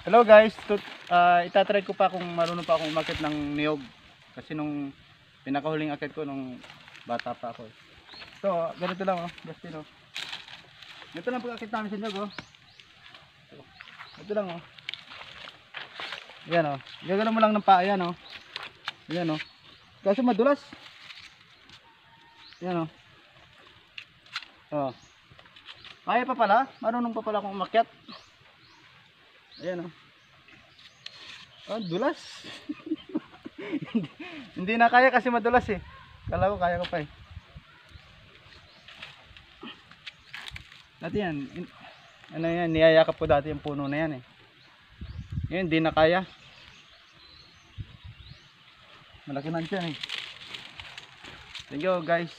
Hello guys, itatry ko pa kung marunong pa akong umakyat ng niyog. Kasi nung pinakahuling akyat ko nung bata pa ako. So, ganito lang oh, Justin oh. Ganito lang pag-akyat namin sa niyog oh. Ganito lang oh. Yan oh. Gagano mo lang ng paa yan oh. Yan oh. Kasi madulas. Yan oh. Oh. Kaya pa pala, marunong pa pala akong umakyat. Ayan o. Oh, dulas. Hindi na kaya kasi madulas eh. Kala ko kaya ko pa eh. Dati yan. Ano yan, niyayakap ko dati yung puno na yan eh. Ngayon, hindi na kaya. Malaki na siya eh. Thank you guys.